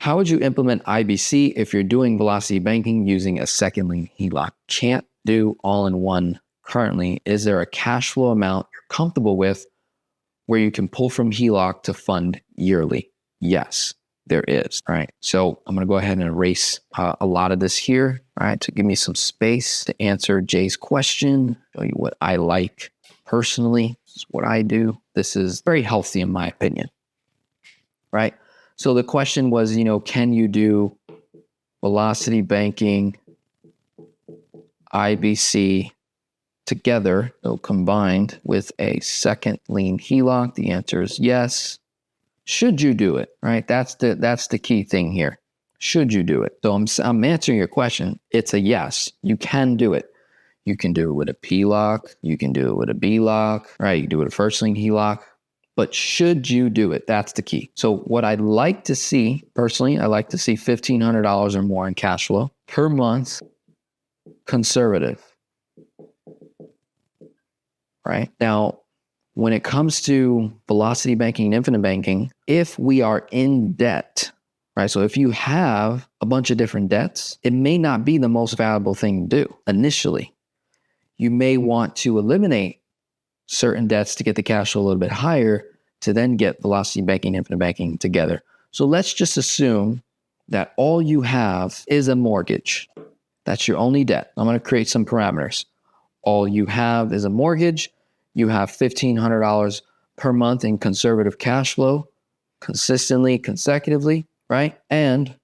How would you implement IBC if you're doing velocity banking using a second lien HELOC? Can't do all in one currently. Is there a cash flow amount you're comfortable with where you can pull from HELOC to fund yearly? Yes, there is. All right. So I'm going to go ahead and erase a lot of this here, all right, to give me some space to answer Jay's question, show you what I like personally. This is what I do. This is very healthy in my opinion, right? So the question was, can you do velocity banking, IBC together, so combined with a second lien HELOC? The answer is yes. Should you do it, right? That's the key thing here. Should you do it? So I'm answering your question. It's a yes. You can do it. You can do it with a PLOC. You can do it with a BLOC, right? You can do it with a first lien HELOC. But should you do it? That's the key. So what I'd like to see, personally, I like to see $1,500 or more in cash flow per month, conservative, right? Now, when it comes to velocity banking and infinite banking, if we are in debt, right? So if you have a bunch of different debts, it may not be the most valuable thing to do initially. You may want to eliminate certain debts to get the cash flow a little bit higher to then get velocity banking, infinite banking together. So let's just assume that all you have is a mortgage. That's your only debt. I'm going to create some parameters. All you have is a mortgage. You have $1,500 per month in conservative cash flow, consistently, consecutively, right? And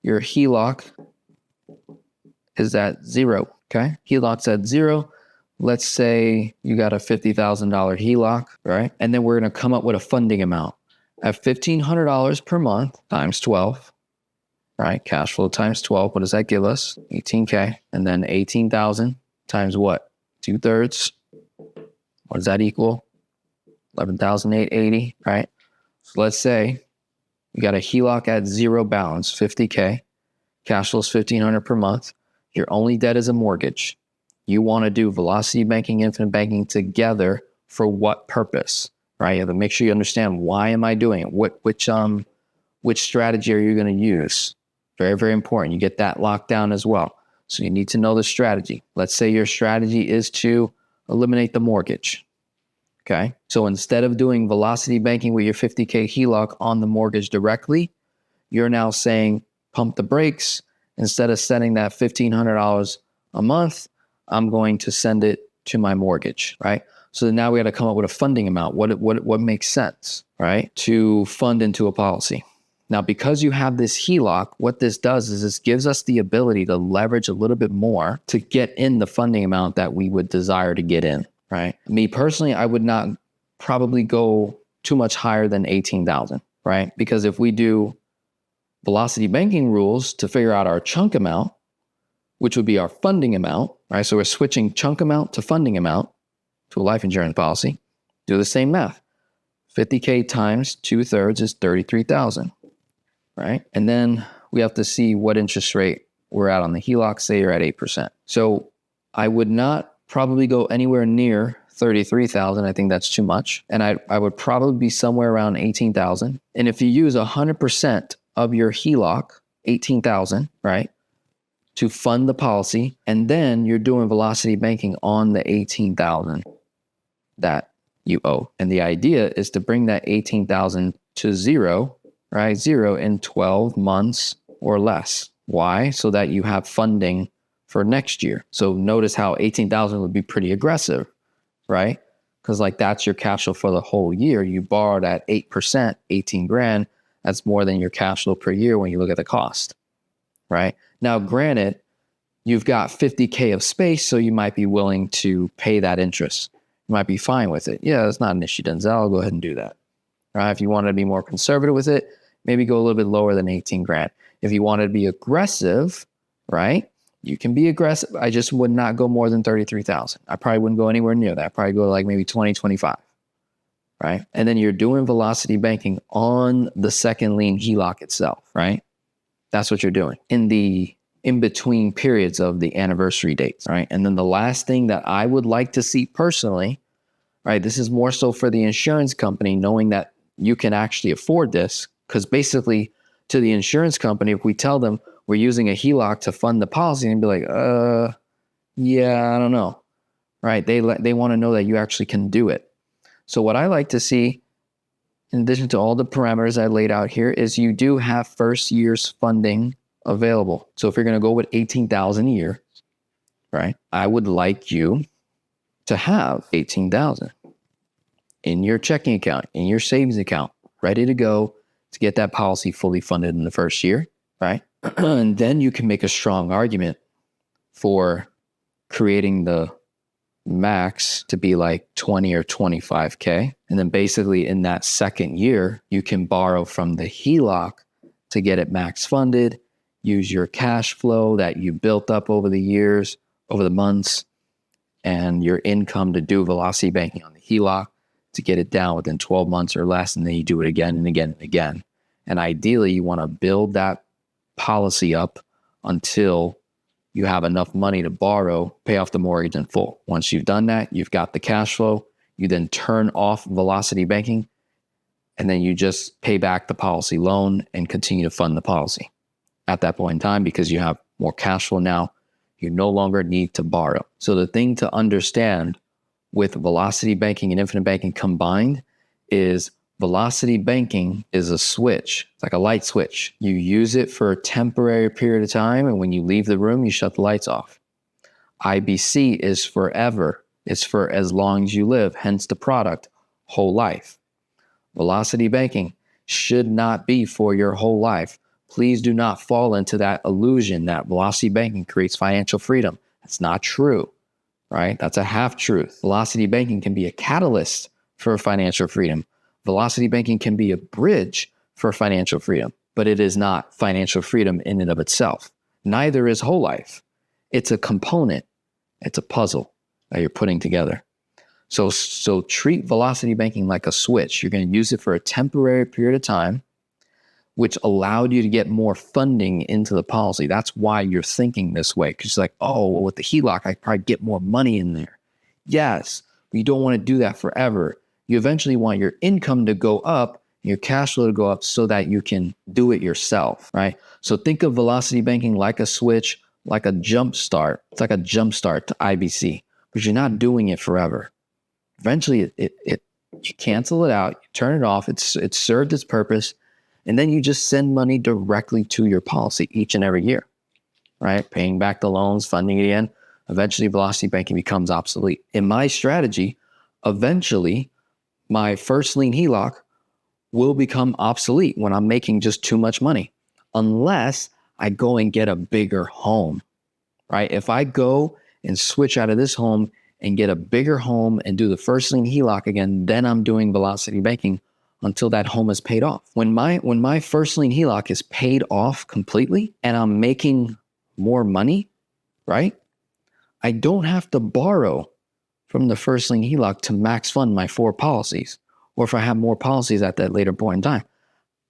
your HELOC is at zero, okay? HELOC's at zero. Let's say you got a $50,000 HELOC, right? And then we're going to come up with a funding amount at $1,500 per month times 12, right? Cash flow times 12. What does that give us? 18K. And then 18,000 times what? 2/3. What does that equal? 11,880, right? So let's say you got a HELOC at zero balance, 50K. Cash flow is $1,500 per month. Your only debt is a mortgage. You want to do velocity banking, infinite banking together for what purpose, right? You have to make sure you understand, why am I doing it? Which strategy are you going to use? Very, very important. You get that locked down as well. So you need to know the strategy. Let's say your strategy is to eliminate the mortgage. Okay. So instead of doing velocity banking with your 50K HELOC on the mortgage directly, you're now saying pump the brakes. Instead of sending that $1,500 a month, I'm going to send it to my mortgage, right? So now we got to come up with a funding amount. What makes sense, right? To fund into a policy. Now, because you have this HELOC, what this does is this gives us the ability to leverage a little bit more to get in the funding amount that we would desire to get in, right? Me personally, I would not probably go too much higher than 18,000, right? Because if we do velocity banking rules to figure out our chunk amount, which would be our funding amount, right? So we're switching chunk amount to funding amount to a life insurance policy. Do the same math. 50K times 2/3 is 33,000, right? And then we have to see what interest rate we're at on the HELOC. Say you're at 8%. So I would not probably go anywhere near 33,000. I think that's too much. And I would probably be somewhere around 18,000. And if you use 100% of your HELOC, 18,000, right, to fund the policy, and then you're doing velocity banking on the 18,000 that you owe. And the idea is to bring that 18,000 to zero, right? Zero in 12 months or less. Why? So that you have funding for next year. So notice how 18,000 would be pretty aggressive, right? Because like that's your cash flow for the whole year. You borrowed at 8%, 18 grand. That's more than your cash flow per year when you look at the cost, right? Now, granted, you've got 50K of space, so you might be willing to pay that interest. You might be fine with it. Yeah, that's not an issue, Denzel. I'll go ahead and do that. All right, if you wanted to be more conservative with it, maybe go a little bit lower than 18 grand. If you wanted to be aggressive, right, you can be aggressive. I just would not go more than 33,000. I probably wouldn't go anywhere near that. I'd probably go like maybe 20, 25, right? And then you're doing velocity banking on the second lien HELOC itself, right? That's what you're doing in the in-between periods of the anniversary dates, right? And then the last thing that I would like to see personally, right? This is more so for the insurance company, knowing that you can actually afford this, because basically to the insurance company, if we tell them we're using a HELOC to fund the policy, and be like, yeah, I don't know, right? They want to know that you actually can do it. So what I like to see, in addition to all the parameters I laid out here, is you do have first year's funding available. So if you're going to go with $18,000 a year, right? I would like you to have $18,000 in your checking account, in your savings account, ready to go to get that policy fully funded in the first year, right? And then you can make a strong argument for creating the max to be like 20 or 25K. And then basically in that second year, you can borrow from the HELOC to get it max funded, use your cash flow that you built up over the years, over the months, and your income to do velocity banking on the HELOC to get it down within 12 months or less. And then you do it again and again and again. And ideally, you want to build that policy up until you have enough money to borrow, pay off the mortgage in full. Once you've done that, you've got the cash flow, you then turn off velocity banking, and then you just pay back the policy loan and continue to fund the policy. At that point in time, because you have more cash flow now, you no longer need to borrow. So the thing to understand with velocity banking and infinite banking combined is velocity banking is a switch. It's like a light switch. You use it for a temporary period of time, and when you leave the room, you shut the lights off. IBC is forever. It's for as long as you live, hence the product, whole life. Velocity banking should not be for your whole life. Please do not fall into that illusion that velocity banking creates financial freedom. That's not true, right? That's a half truth. Velocity banking can be a catalyst for financial freedom. Velocity banking can be a bridge for financial freedom, but it is not financial freedom in and of itself. Neither is whole life. It's a component. It's a puzzle that you're putting together. So treat velocity banking like a switch. You're going to use it for a temporary period of time, which allowed you to get more funding into the policy. That's why you're thinking this way. Because you're like, oh, well, with the HELOC, I probably get more money in there. Yes, but you don't want to do that forever. You eventually want your income to go up, your cash flow to go up so that you can do it yourself, right? So think of velocity banking like a switch, like a jump start. It's like a jump start to IBC, but you're not doing it forever. Eventually, you cancel it out, you turn it off, it's served its purpose, and then you just send money directly to your policy each and every year, right? Paying back the loans, funding it again. Eventually, velocity banking becomes obsolete. In my strategy, eventually, my first lien HELOC will become obsolete when I'm making just too much money, unless I go and get a bigger home, right? If I go and switch out of this home and get a bigger home and do the first lien HELOC again, then I'm doing velocity banking until that home is paid off. When my first lien HELOC is paid off completely and I'm making more money, right? I don't have to borrow from the first lien HELOC to max fund my 4 policies. Or if I have more policies at that later point in time,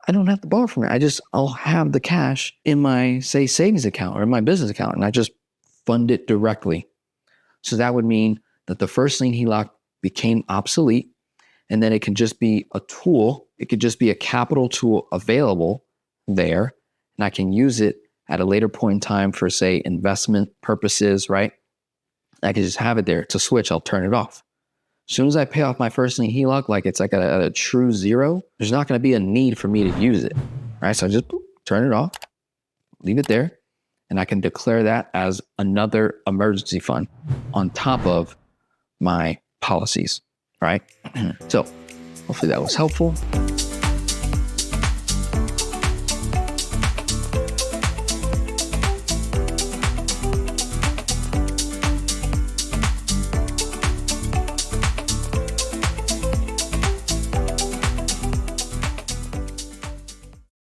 I don't have to borrow from it. I'll have the cash in my, say, savings account or in my business account, and I just fund it directly. So that would mean that the first lien HELOC became obsolete, and then it can just be a tool. It could just be a capital tool available there, and I can use it at a later point in time for, say, investment purposes, right? I can just have it there. It's a switch. I'll turn it off. As soon as I pay off my first lien HELOC, like it's like at a true zero, there's not going to be a need for me to use it, right? So I just turn it off, leave it there, and I can declare that as another emergency fund on top of my policies, right? So hopefully that was helpful.